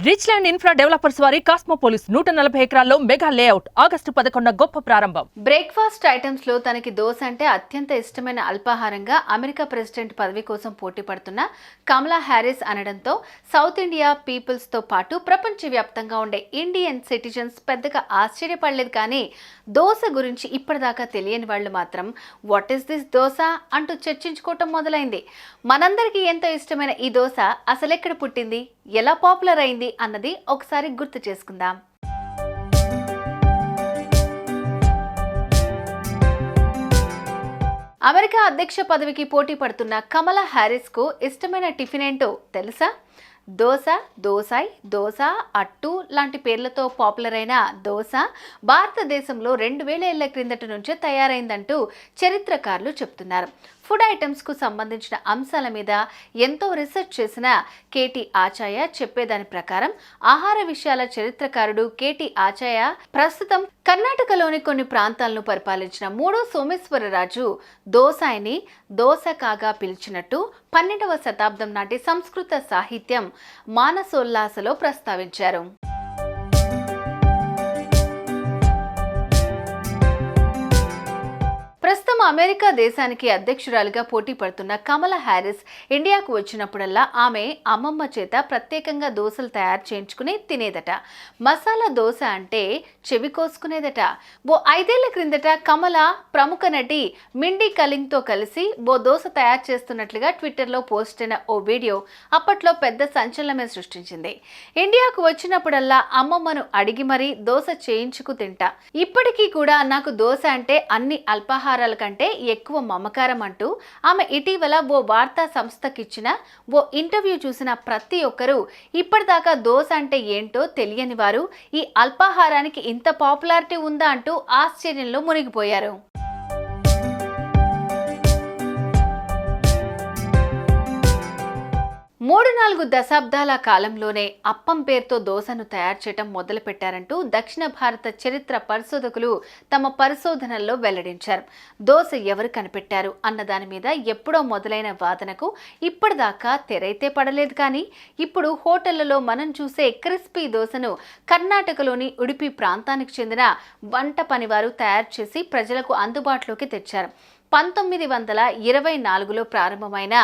Rich land infra developers వారి కాస్మోపోలిస్ 140 ఎకరాల్లో mega layout August 11 గొప్ప ప్రారంభం. బ్రేక్ఫాస్ట్ ఐటమ్స్ లో తనకి దోశ అంటే అత్యంత ఇష్టమైన అల్పాహారంగా అమెరికా ప్రెసిడెంట్ పదవి కోసం పోటీ పడుతున్న కమలా హ్యారిస్ అనడంతో సౌత్ ఇండియా పీపుల్స్ తో పాటు ప్రపంచవ్యాప్తంగా ఉండే ఇండియన్ సిటిజన్స్ పెద్దగా ఆశ్చర్యపడలేదు. కానీ దోశ గురించి ఇప్పటిదాకా తెలియని వాళ్ళు మాత్రం వాట్ ఈస్ దిస్ దోశ అంటూ చర్చించుకోవటం మొదలైంది. మనందరికీ ఎంతో ఇష్టమైన ఈ దోశ అసలెక్కడ పుట్టింది, ఎలా పాపులర్ అయింది అన్నది ఒకసారి గుర్తు చేసుకుందాం. అమెరికా అధ్యక్ష పదవికి పోటీ పడుతున్న కమలా హ్యారిస్ కు ఇష్టమైన టిఫిన్ ఏంటో తెలుసా? దోశ, దోసాయ్, దోశ, అట్టు లాంటి పేర్లతో పాపులర్ అయిన దోశ భారతదేశంలో 2000 ఏళ్ల క్రిందట నుంచే తయారైందంటూ చరిత్రకారులు చెప్తున్నారు. ఫుడ్ ఐటమ్స్కు సంబంధించిన అంశాల మీద ఎంతో రీసెర్చ్ చేసిన కేటీ ఆచార్య చెప్పేదాని ప్రకారం ఆహార విషయాల చరిత్రకారుడు కేటీ ఆచార్య ప్రస్తుతం కర్ణాటకలోని కొన్ని ప్రాంతాలను పరిపాలించిన 3వ సోమేశ్వరరాజు దోసాయిని దోసకాగా పిలిచినట్టు 12వ శతాబ్దం నాటి సంస్కృత సాహిత్యం మానసోల్లాసలో ప్రస్తావించారు. ప్రస్తుతం అమెరికా దేశానికి అధ్యక్షురాలిగా పోటీ పడుతున్న కమలా హ్యారిస్ ఇండియాకు వచ్చినప్పుడల్లా ఆమె అమ్మమ్మ చేత ప్రత్యేకంగా దోశలు తయారు చేయించుకుని తినేదట. మసాలా దోశ అంటే చెవి కోసుకునేదట. 5 ఏళ్ల క్రిందట కమల ప్రముఖ నటి మిండీ కలింగ్తో కలిసి దోశ తయారు చేస్తున్నట్లుగా ట్విట్టర్లో పోస్ట్ అయిన ఓ వీడియో అప్పట్లో పెద్ద సంచలనమే సృష్టించింది. ఇండియాకు వచ్చినప్పుడల్లా అమ్మమ్మను అడిగి మరీ దోశ చేయించుకు తింటా. ఇప్పటికీ కూడా నాకు దోశ అంటే అన్ని అల్పాహారాల కంటే ఎక్కువ మమకారం అంటూ ఆమె ఇటీవల ఓ వార్తా సంస్థకిచ్చిన ఓ ఇంటర్వ్యూ చూసిన ప్రతి ఒక్కరూ ఇప్పటిదాకా దోశ అంటే ఏంటో తెలియని వారు ఈ అల్పాహారానికి ఇంత పాపులారిటీ ఉందా అంటూ ఆశ్చర్యంలో మునిగిపోయారు. 3-4 దశాబ్దాల కాలంలోనే అప్పం పేరుతో దోశను తయారు చేయడం మొదలు పెట్టారంటూ దక్షిణ భారత చరిత్ర పరిశోధకులు తమ పరిశోధనల్లో వెల్లడించారు. దోశ ఎవరు కనిపెట్టారు అన్న దాని మీద ఎప్పుడో మొదలైన వాదనకు ఇప్పటిదాకా తెరైతే పడలేదు. కానీ ఇప్పుడు హోటళ్లలో మనం చూసే క్రిస్పీ దోశను కర్ణాటకలోని ఉడిపి ప్రాంతానికి చెందిన వంట పనివారు తయారు చేసి ప్రజలకు అందుబాటులోకి తెచ్చారు. 1924లో ప్రారంభమైన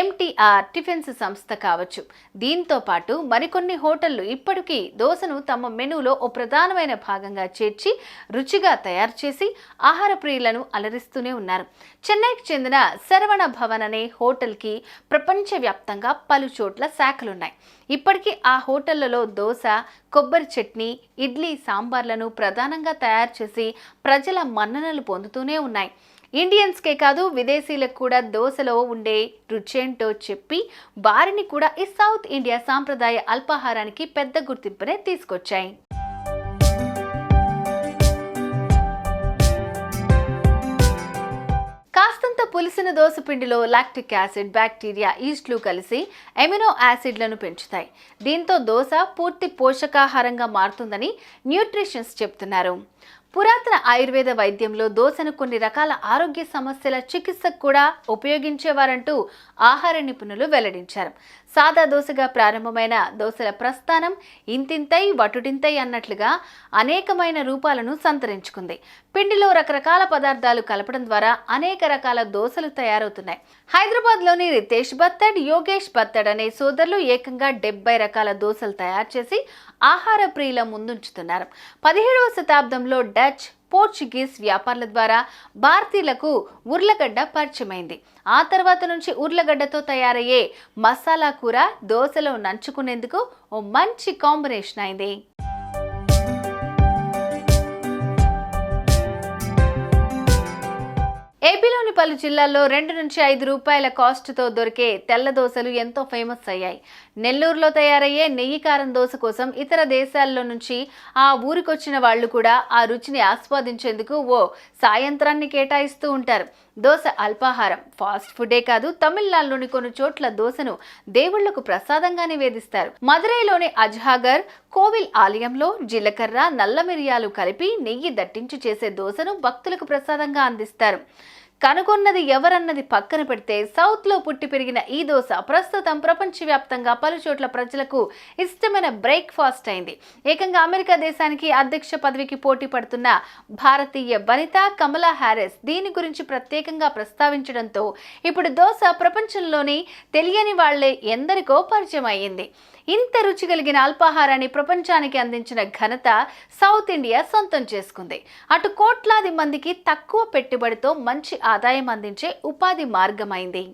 ఎంటీఆర్ టిఫిన్స్ సంస్థ కావచ్చు. దీంతో పాటు మరికొన్ని హోటళ్లు ఇప్పటికీ దోశను తమ మెనూలో ఓ ప్రధానమైన భాగంగా చేర్చి రుచిగా తయారు చేసి ఆహార ప్రియులను అలరిస్తూనే ఉన్నారు. చెన్నైకి చెందిన శరవణ భవన్ అనే హోటల్కి ప్రపంచవ్యాప్తంగా పలు చోట్ల శాఖలున్నాయి. ఇప్పటికీ ఆ హోటళ్లలో దోశ, కొబ్బరి చట్నీ, ఇడ్లీ, సాంబార్లను ప్రధానంగా తయారు చేసి ప్రజల మన్ననలు పొందుతూనే ఉన్నాయి. ఇండియన్స్కే కాదు విదేశీలకు కూడా దోశలో ఉండే రుచేంటో చెప్పి వారిని కూడా ఈ సౌత్ ఇండియా సాంప్రదాయ అల్పాహారానికి పెద్ద గుర్తింపునే తీసుకొచ్చాయి. కాస్తంత పులిసిన దోశ పిండిలో లాక్టిక్ యాసిడ్, బ్యాక్టీరియా, ఈస్ట్లు కలిసి ఎమినో యాసిడ్లను పెంచుతాయి. దీంతో దోశ పూర్తి పోషకాహారంగా మారుతుందని న్యూట్రిషన్స్ చెప్తున్నారు. పురాతన ఆయుర్వేద వైద్యంలో దోశను కొన్ని రకాల ఆరోగ్య సమస్యల చికిత్సకు కూడా ఉపయోగించేవారంటూ ఆహార నిపుణులు వెల్లడించారు. సాదా దోశగా ప్రారంభమైన దోశల ప్రస్థానం ఇంతింతై వటుడింతై అన్నట్లుగా అనేకమైన రూపాలను సంతరించుకుంది. పిండిలో రకరకాల పదార్థాలు కలపడం ద్వారా అనేక రకాల దోశలు తయారవుతున్నాయి. హైదరాబాద్లోని రితేష్ బత్తడ్, యోగేష్ బత్తడ్ అనే సోదరులు ఏకంగా 70 రకాల దోశలు తయారు చేసి ఆహార ప్రియుల ముందుంచుతున్నారు. 17వ శతాబ్దంలో డచ్, పోర్చుగీస్ వ్యాపారుల ద్వారా భారతీయులకు ఉర్లగడ్డ పరిచయమైంది. ఆ తర్వాత నుంచి ఉర్లగడ్డతో తయారయ్యే మసాలా కూర దోశలో నంచుకునేందుకు ఓ మంచి కాంబినేషన్ అయింది. ఏపీలోని పలు జిల్లాల్లో 2 నుంచి 5 రూపాయల కాస్ట్తో దొరికే తెల్ల దోశలు ఎంతో ఫేమస్ అయ్యాయి. నెల్లూరులో తయారయ్యే నెయ్యి కారం దోశ కోసం ఇతర దేశాల్లో నుంచి ఆ ఊరికొచ్చిన వాళ్ళు కూడా ఆ రుచిని ఆస్వాదించేందుకు ఓ సాయంత్రాన్ని కేటాయిస్తూ ఉంటారు. దోశ అల్పాహారం, ఫాస్ట్ ఫుడే కాదు, తమిళనాడులోని కొన్ని చోట్ల దోశను దేవుళ్లకు ప్రసాదంగా నివేదిస్తారు. మదురైలోని అజ్హాగర్ కోవిల్ ఆలయంలో జీలకర్ర, నల్ల మిరియాలు కలిపి నెయ్యి దట్టించి చేసే దోశను భక్తులకు ప్రసాదంగా అందిస్తారు. కనుగొన్నది ఎవరన్నది పక్కన పెడితే సౌత్లో పుట్టి పెరిగిన ఈ దోశ ప్రస్తుతం ప్రపంచవ్యాప్తంగా పలు చోట్ల ప్రజలకు ఇష్టమైన బ్రేక్ఫాస్ట్ అయింది. ఏకంగా అమెరికా దేశానికి అధ్యక్ష పదవికి పోటీ పడుతున్న భారతీయ వనిత కమలా హ్యారిస్ దీని గురించి ప్రత్యేకంగా ప్రస్తావించడంతో ఇప్పుడు దోశ ప్రపంచంలోని తెలియని వాళ్లే ఎందరికో పరిచయం అయ్యింది. ఇంత రుచి కలిగిన అల్పాహారాన్ని ప్రపంచానికి అందించిన ఘనత సౌత్ ఇండియా సొంతం చేసుకుంది. అటు కోట్లాది మందికి తక్కువ పెట్టుబడితో మంచి ఆదాయం అందించే ఉపాధి మార్గమైంది.